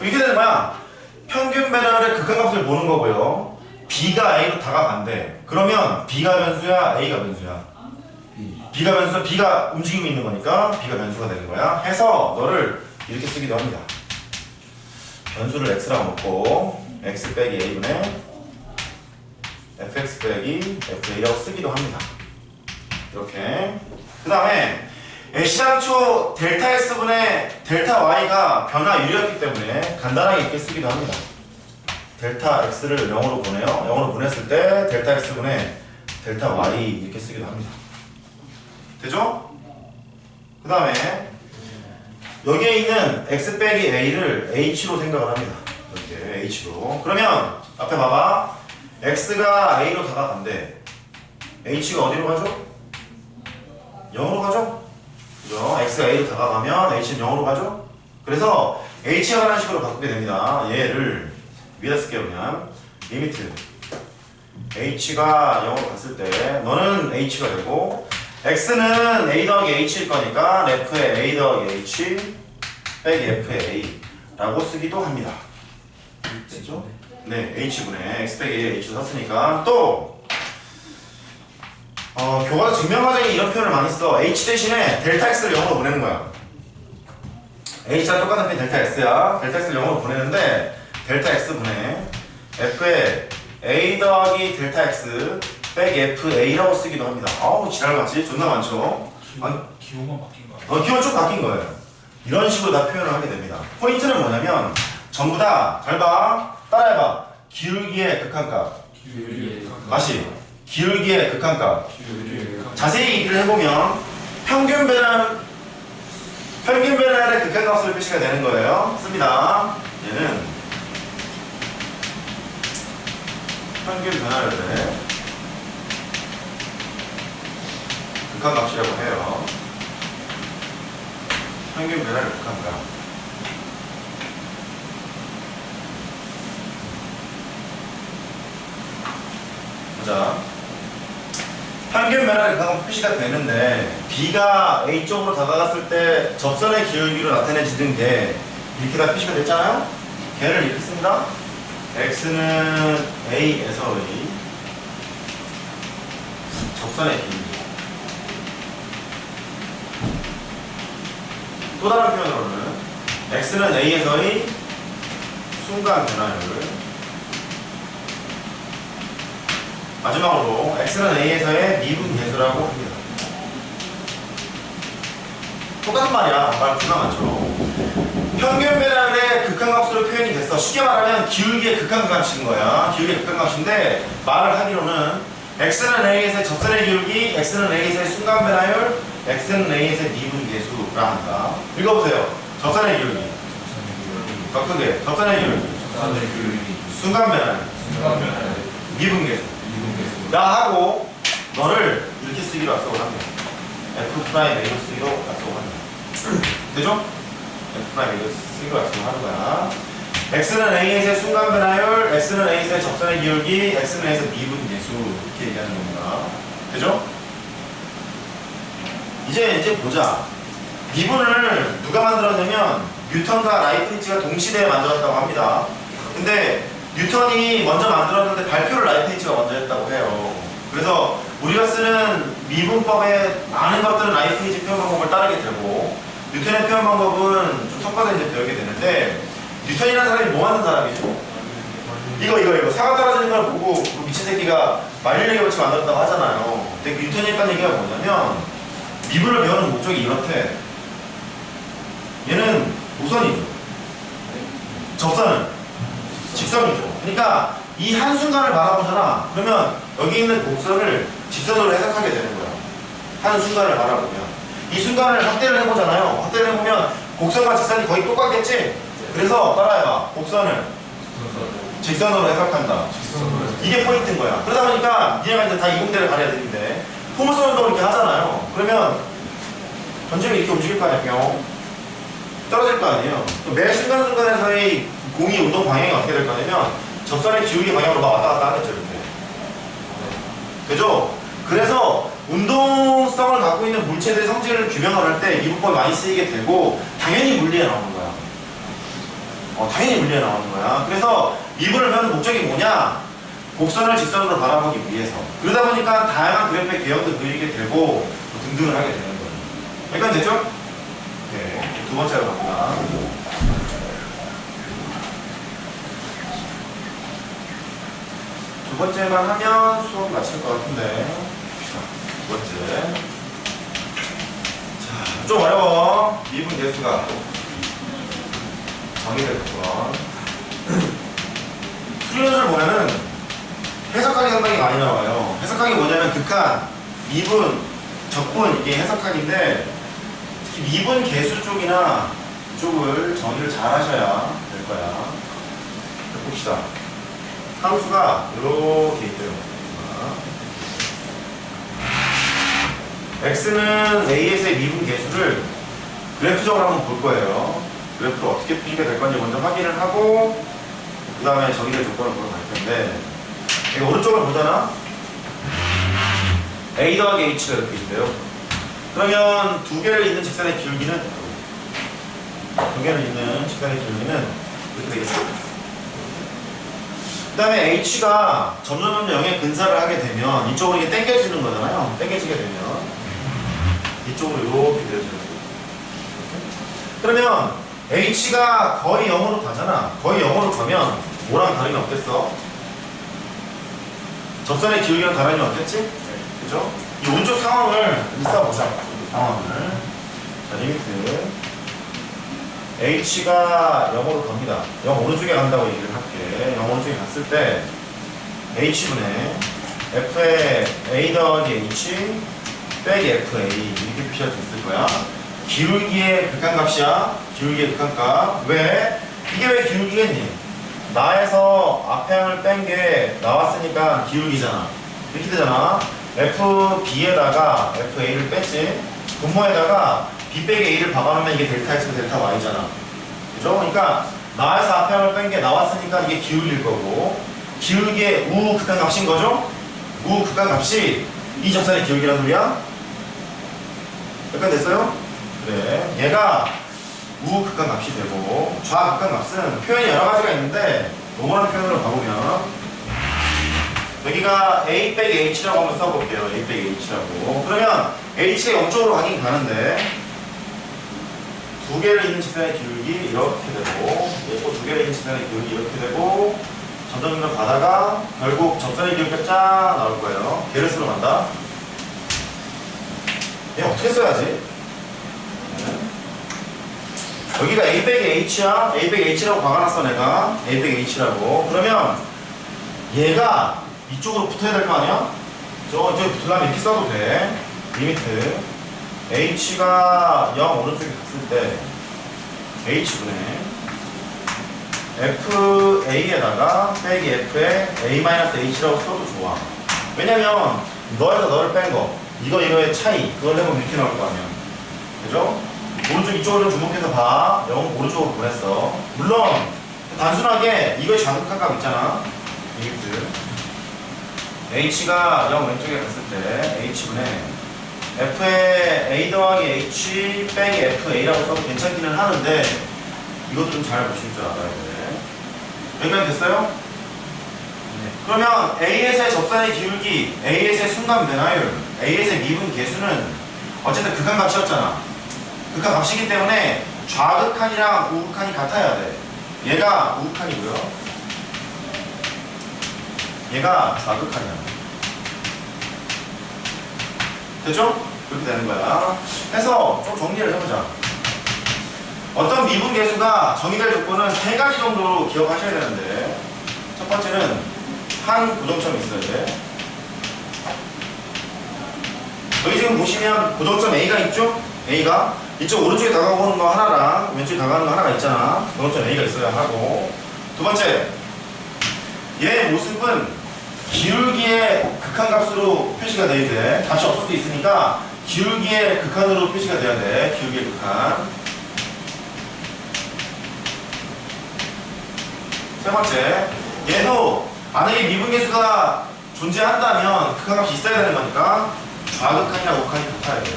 이렇게 되는 거야. 평균 변화율의 극한값을 보는 거고요. B가 A로 다가간대. 그러면 B가 변수야, A가 변수야? B. B가 변수, B가 움직이고 있는 거니까 B가 변수가 되는 거야. 해서 너를 이렇게 쓰기도 합니다. 변수를 X라고 놓고 X 빼기 A분의 fx 빼기 fa라고 쓰기도 합니다. 이렇게. 그 다음에 시장초 델타 x분의 델타 y가 변화 유리였기 때문에 간단하게 이렇게 쓰기도 합니다. 델타 x를 0으로 보내요. 0으로 보냈을 때 델타 x분의 델타 y 이렇게 쓰기도 합니다. 되죠? 그 다음에 여기에 있는 x 빼기 a를 h로 생각을 합니다. 이렇게 h로. 그러면 앞에 봐봐. x가 a로 다가간대. h가 어디로 가죠? 0으로 가죠? 그죠? x가 a로 다가가면 h는 0으로 가죠? 그래서 h가 가는 식으로 바꾸게 됩니다. 얘를 위에다 쓸게요. 그냥 리미트 h가 0으로 갔을 때 너는 h가 되고 x는 a 더하기 h일 거니까 f의 a 더하기 h 빼기 f의 a 라고 쓰기도 합니다. 됐죠? 네, h분의 x 빼기 h 썼으니까 또 교과서 증명과정에 이런 표현을 많이 써. h 대신에 델타 x를 0으로 보내는 거야. h랑 똑같은 편이 델타 x야. 델타 x를 0으로 보내는데 델타 x분의 f의 a 더하기 델타 x 빼기 fa라고 쓰기도 합니다. 아우 지랄같이 존나 많죠. 기호만 바뀐 거 아니야? 기호는 좀 바뀐 거예요. 이런 식으로 다 표현을 하게 됩니다. 포인트는 뭐냐면 전부 다 잘 봐. 따라해봐. 기울기의 극한값. 다시 기울기의 극한값. 자세히 얘기를 해보면 평균 배열의 극한값으로 표시가 되는 거예요. 씁니다. 얘는 평균 변화율의 극한값이라고 해요. 평균 변화율 극한값. 보자. 평균 변화율 극한값 표시가 되는데 B가 A 쪽으로 다가갔을 때 접선의 기울기로 나타내지는 게 이렇게 다 표시가 됐잖아요? 걔를 이렇게 씁니다. X는 A에서의 접선의 기울기. 또 다른 표현으로는 X는 A에서의 순간 변화율. 마지막으로 X는 A에서의 미분 계수라고 합니다. 똑같은 말이야. 말 존나 많죠. 평균 변화율의 극한값으로 표현이 됐어. 쉽게 말하면 기울기의 극한값인 거야. 기울기의 극한값인데 말을 하기로는 X는 A에서의 접선의 기울기, X는 A에서의 순간 변화율, X는 A에서의 미분 계수라 한다. 읽어보세요. 접선의 기울기. 더 크게. 접선의 기울기. 순간 변화율. 미분 계수. 나 하고 너를 이렇게 쓰기로 약속을 합니다. F'A로 쓰기로 약속을 합니다. 되죠? F'A로 쓰기로 약속을 하는 거야. X는 A에서의 순간 변화율, X는 A에서의 접선의 기울기, X는 A에서 미분 계수 이렇게 얘기하는 겁니다. 되죠? 이제 보자. 미분을 누가 만들었냐면 뉴턴과 라이프니츠가 동시대에 만들었다고 합니다. 근데 뉴턴이 먼저 만들었는데 발표를 라이프니츠가 먼저 했다고 해요. 그래서 우리가 쓰는 미분법의 많은 것들은 라이프니츠 표현 방법을 따르게 되고 뉴턴의 표현 방법은 좀 섞어서 이제 배우게 되는데 뉴턴이라는 사람이 뭐 하는 사람이죠? 이거 사과 떨어지는 걸 보고 그 미친 새끼가 말릴레기 법칙 만들었다고 하잖아요. 근데 그 뉴턴이 했다는 얘기가 뭐냐면 미분을 배우는 목적이 이렇대. 얘는 우선이죠. 접선은 직선이죠. 그러니까 이 한순간을 바라보잖아. 그러면 여기 있는 곡선을 직선으로 해석하게 되는 거야. 한순간을 바라보면. 이 순간을 확대를 해보잖아요. 확대를 해보면 곡선과 직선이 거의 똑같겠지? 그래서 따라해봐. 곡선을 직선으로 해석한다. 이게 포인트인 거야. 그러다 보니까 니네가 이제 다 이공대를 가려야 되는데 포물선 운동을 이렇게 하잖아요. 그러면 전체가 이렇게 움직일 거 아니에요. 떨어질 거 아니에요. 매 순간순간에서의 공이 운동 방향이 어떻게 될 거냐면 접선의 기울기 방향으로 막 왔다 갔다 하겠죠. 이렇게. 그죠? 그래서 운동성을 갖고 있는 물체들의 성질을 규명을 할 때 미분법이 많이 쓰이게 되고 당연히 물리에 나오는 거야. 당연히 물리에 나오는 거야. 그래서 미분을 배우는 목적이 뭐냐? 곡선을 직선으로 바라보기 위해서. 그러다 보니까 다양한 그래프의 개형도 그리게 되고 뭐 등등을 하게 되는 거예요. 여기까지 됐죠? 네. 두 번째로 갑니다. 두 번째만 하면 수업 마칠 것 같은데. 두 번째. 자, 좀 어려워. 미분 개수가 정의될 건. 수련을 보면은 해석하기 상당히 많이 나와요. 해석하기 뭐냐면 극한, 미분, 적분 이게 해석하기인데 특히 미분 개수 쪽이나 이쪽을 정의를 잘 하셔야 될 거야. 자, 봅시다. 함수가 이렇게 있대요. x는 a에서의 미분 개수를 그래프적으로 한번 볼 거예요. 그래프로 어떻게 표시가 될 건지 먼저 확인을 하고 그 다음에 정의될 조건을 보러 갈 텐데 여기 오른쪽을 보잖아. a 더하기 h가 이렇게 있대요. 그러면 두 개를 잇는 직선의 기울기는 이렇게 되겠죠. 그 다음에 h가 점점 0에 근사를 하게 되면 이쪽으로 이게 당겨지는 거잖아요. 당겨지게 되면 이쪽으로 이렇게 되어지는 거예요. 그러면 h가 거의 0으로 가잖아. 거의 0으로 가면 뭐랑 다름이 없겠어? 접선의 기울기랑 다름이 없겠지? 그죠? 이 오른쪽 상황을 써보자. 상황을. 자, 리미트. h가 0으로 갑니다. 0 오른쪽에 간다고 얘기를 할게. 0 오른쪽에 갔을 때 h분의 f의 a 더하기 h 빼기 fa 이렇게 표시할 수 있을 거야. 기울기의 극한값이야. 기울기의 극한값. 왜? 이게 왜 기울기겠니? 나에서 앞에 항을 뺀 게 나왔으니까 기울기잖아. 이렇게 되잖아. fb에다가 fa를 뺐지. 분모에다가 b 빼기 a를 박아놓으면 이게 델타 x 델타 y잖아. 그죠? 그러니까 나에서 앞에 항을 뺀 게 나왔으니까 이게 기울기일 거고 기울기의 우 극한값인 거죠? 우 극한값이 이 접선의 기울기란 소리야? 여기까지 됐어요? 그래. 얘가 우 극한값이 되고 좌 극한값은 표현이 여러 가지가 있는데 노멀한 표현으로 가보면 여기가 a 빼기 h라고 한번 써볼게요. a 빼기 h라고. 그러면 h가 0쪽으로 가긴 가는데 두 개를 잇는 직선의 기울기 이렇게 되고 또 두 개를 잇는 직선의 기울기 이렇게 되고 점점 가다가 결국 접선의 기울기가 쫙 나올 거예요. 개를 쓰러 간다. 얘 어떻게 써야지? 여기가 a 빼기 h야. a 빼기 h라고 박아놨어 내가. a 빼기 h라고. 그러면 얘가 이쪽으로 붙어야 될 거 아니야? 저쪽에 붙으려면 이렇게 써도 돼. 리미트 h가 0 오른쪽에 갔을 때 h분의 fa에다가 빼기 f에 a-h라고 써도 좋아. 왜냐면 너에서 너를 뺀 거 이거의 차이 그걸 해보면 이렇게 나올 거 아니야. 그죠? 오른쪽 이쪽을 좀 주목해서 봐. 0 오른쪽으로 보냈어. 물론 단순하게 이거의 좌극한값 있잖아. 리미트 h가 0 왼쪽에 갔을 때 h분의 f의 a 더하기 h 빼기 fa라고 써도 괜찮기는 하는데 이것도 좀 잘 보실 줄 알아야 돼. 여기까지 됐어요? 네. 그러면 a에서의 접선의 기울기, a에서의 순간 변화율, a에서의 미분 개수는 어쨌든 극한값이었잖아. 극한값이기 때문에 좌극한이랑 우극한이 같아야 돼. 얘가 우극한이고요. 얘가 좌극한이야. 됐죠? 그렇게 되는 거야. 해서 좀 정리를 해보자. 어떤 미분 개수가 정의될 조건은 세 가지 정도로 기억하셔야 되는데 첫 번째는 한 고정점이 있어야 돼. 여기 지금 보시면 고정점 A가 있죠? A가 이쪽 오른쪽에 다가오는 거 하나랑 왼쪽에 다가가는 거 하나가 있잖아. 고정점 A가 있어야 하고 두 번째 얘의 모습은 기울기의 극한값으로 표시가 돼야 돼. 값이 없을 수 있으니까 기울기의 극한으로 표시가 돼야 돼. 기울기의 극한. 세 번째, 얘도 만약에 미분계수가 존재한다면 극한값이 있어야 되는 거니까 좌극한이나 우극한이 같아야 돼요.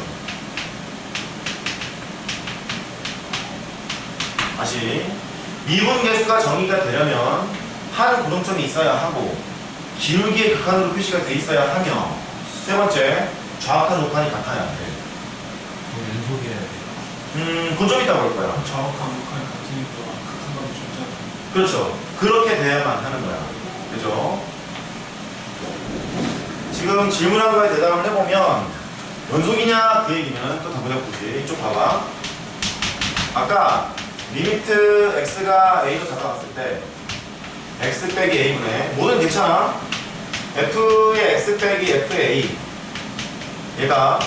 다시 미분계수가 정의가 되려면 한 고정점이 있어야 하고 기울기의 극한으로 표시가 돼 있어야 하며, 세 번째, 좌극한 우극한이 같아야 돼. 연속해야 돼. 그건 좀 이따 볼 거야. 좌우간 극한 같으니까 극한 감이 존재하는. 그렇죠. 그렇게 돼야만 하는 거야. 그죠? 지금 질문한 거에 대답을 해보면 연속이냐 그 얘기면 또 답을 해보지. 이쪽 봐봐. 아까 리미트 x가 a로 다가갔을 때 x 빼기 a분의 뭐든 괜찮아. f의 x 빼기 f의 a 얘가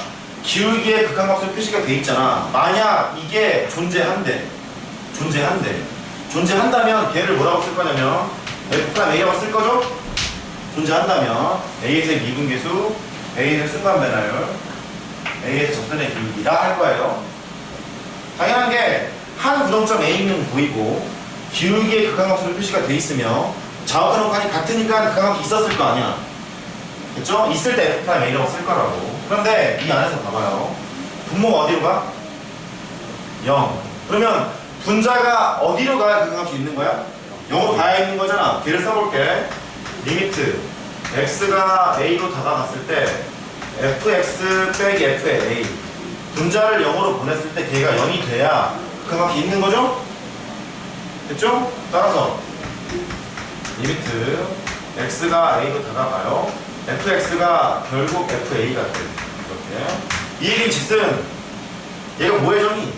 기울기의 극한값으로 표시가 돼 있잖아. 만약 이게 존재한다면 걔를 뭐라고 쓸 거냐면 f'a라고 쓸 거죠? 존재한다면 a에서의 미분계수, a에서의 순간 배나율, a에서 접선의 기울기라 할 거예요. 당연한 게 한 구동점 a는 보이고 기울기의 극한값으로 표시가 돼 있으며 좌우간 우극한이 같으니까 극한값이 있었을 거 아니야. 그쵸? 있을 때 f'a라고 쓸 거라고. 그런데 이 안에서 봐봐요. 분모가 어디로 가? 0. 그러면 분자가 어디로 가야 극한값이 있는 거야? 0으로 가야 있는 거잖아. 걔를 써볼게. 리미트 x가 a로 다가갔을 때 fx 빼기 f의 a 분자를 0으로 보냈을 때 걔가 0이 돼야 극한값이 있는 거죠? 됐죠? 따라서 리미트 x가 a로 다가가요. fx가 결국 fa가 돼. 이렇게 이 얘기는 즉슨 얘가 뭐의 정의?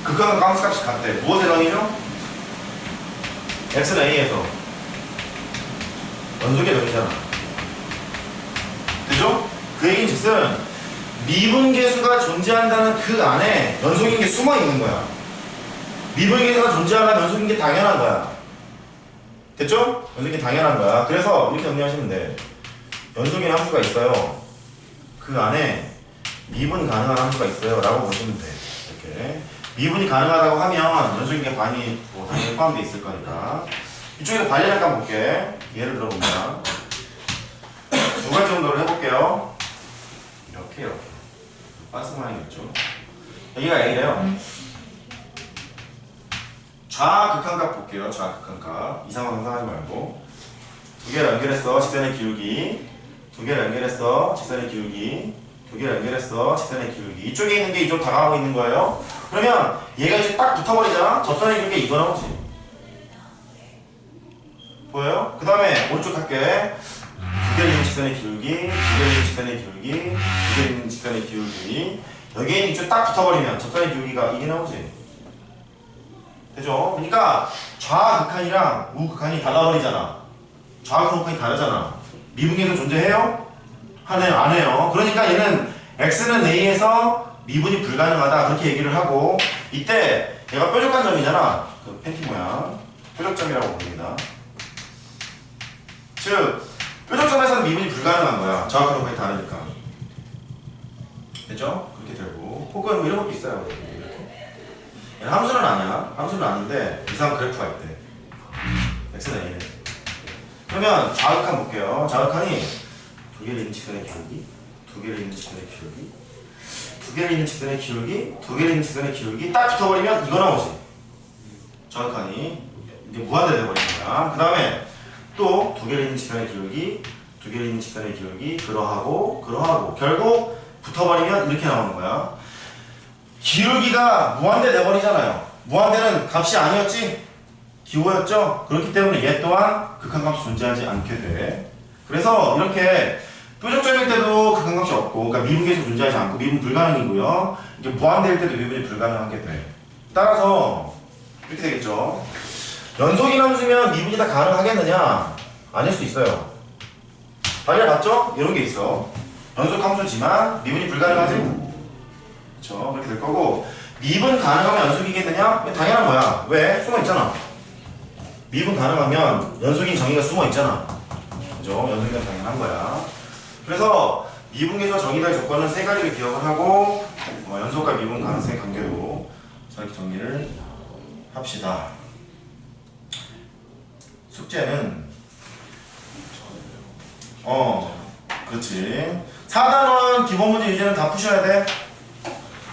극한과 함수값이 같대. 무엇의 정의죠? x는 a에서 연속의 정의잖아. 그죠? 그 얘기는 즉슨 미분계수가 존재한다는 그 안에 연속인 게 숨어 있는 거야. 미분계수가 존재하면 연속인 게 당연한 거야. 됐죠? 연속인 게 당연한 거야. 그래서 이렇게 정리하시면 돼. 연속인 함수가 있어요. 그 안에 미분 가능한 함수가 있어요. 라고 보시면 돼. 이렇게. 미분이 가능하다고 하면 연속인 게 반이 뭐 당연히 포함되어 있을 거니까. 이쪽에서 반례 잠깐 볼게. 예를 들어보면 두 가지 정도를 해볼게요. 이렇게 반스만이겠죠. 여기가 A래요. 좌극한값 볼게요. 좌극한값. 이상한 상상하지 말고 두 개를 연결했어. 직선의 기울기. 두 개를 연결했어. 직선의 기울기. 두 개를 연결했어. 직선의 기울기. 이쪽에 있는 게 이쪽 다가가고 있는 거예요. 그러면 얘가 이제 딱 붙어버리잖아. 접선의 기울기 이거 나오지. 보여요? 그 다음에 오른쪽 할게. 두 개를 있는 직선의 기울기, 두 개를 있는 직선의 기울기, 두 개를 있는 직선의 기울기. 여기에 있는 이쪽 딱 붙어버리면 접선의 기울기가 이게 나오지. 되죠? 그러니까 좌극한이랑 우극한이 달라버리잖아. 좌극한 우극한이 다르잖아. 미분계수 존재해요? 하네요? 안 해요? 그러니까 얘는 x는 a에서 미분이 불가능하다 그렇게 얘기를 하고 이때 얘가 뾰족한 점이잖아. 그 팬티 모양 뾰족점이라고 부릅니다. 즉 뾰족점에서는 미분이 불가능한 거야. 좌극한 우극한이 다르니까. 됐죠? 그렇게 되고 혹은 뭐 이런 것도 있어요. 이렇게. 함수는 아니야. 함수는 아닌데 이상한 그래프가 있대. x는 a는. 그러면 좌극한 볼게요. 좌극한이 두 개를 있는 직선의 기울기, 두 개를 있는 직선의 기울기, 두 개를 있는 직선의 기울기, 두 개를 있는 직선의 기울기 딱 붙어버리면 이거 나오지. 좌극한이 이제 무한대 돼버리는 거야. 그 다음에 또 두 개를 있는 직선의 기울기, 두 개를 있는 직선의 기울기, 그러하고 그러하고 결국 붙어버리면 이렇게 나오는 거야. 기울기가 무한대 돼버리잖아요. 무한대는 값이 아니었지? 기호였죠? 그렇기 때문에 얘 또한 극한값이 존재하지 않게 돼. 그래서 이렇게 뾰족점일 때도 극한값이 없고, 그러니까 미분계수 존재하지 않고 미분 불가능이고요. 이게 무한대일 때도 미분이 불가능하게 돼. 따라서 이렇게 되겠죠. 연속인 함수면 미분이 다 가능하겠느냐? 아닐 수 있어요. 반려 봤죠? 이런 게 있어. 연속 함수지만 미분이 불가능하지? 그렇죠? 그렇게 될 거고 미분 가능하면 연속이겠느냐? 당연한 거야. 왜? 숨어 있잖아. 미분 가능하면 연속인 정의가 숨어 있잖아. 그죠? 연속이가 당연한 거야. 그래서 미분계수와 정의될 조건은 세 가지를 기억을 하고 연속과 미분 가능성의 관계로 이렇게 정리를 합시다. 숙제는 그렇지. 4단원 기본 문제 유제는 다 푸셔야 돼.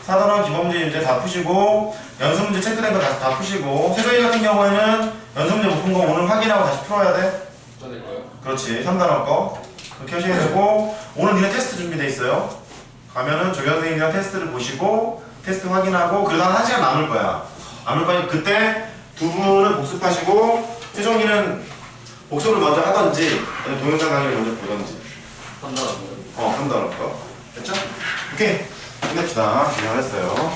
4단원 기본 문제 유제 다 푸시고 연습 문제 체크된 거 다 푸시고 세종이 같은 경우에는 연습 문제 못 푼 거 오늘 확인하고 다시 풀어야 돼. 전에 거요? 그렇지. 3단원 거 그렇게 하셔야 되고 오늘 니네 테스트 준비돼 있어요. 가면은 조경 선생님이랑 테스트를 보시고 테스트 확인하고 그러다 한 시간 남을 거야. 남을 거니까 그때 두 분은 복습하시고 세종이는 복습을 먼저 하던지 아니면 동영상 강의를 먼저 보던지. 판단하고요. 3단원 거 됐죠? 오케이 끝냅시다. 진행을 했어요.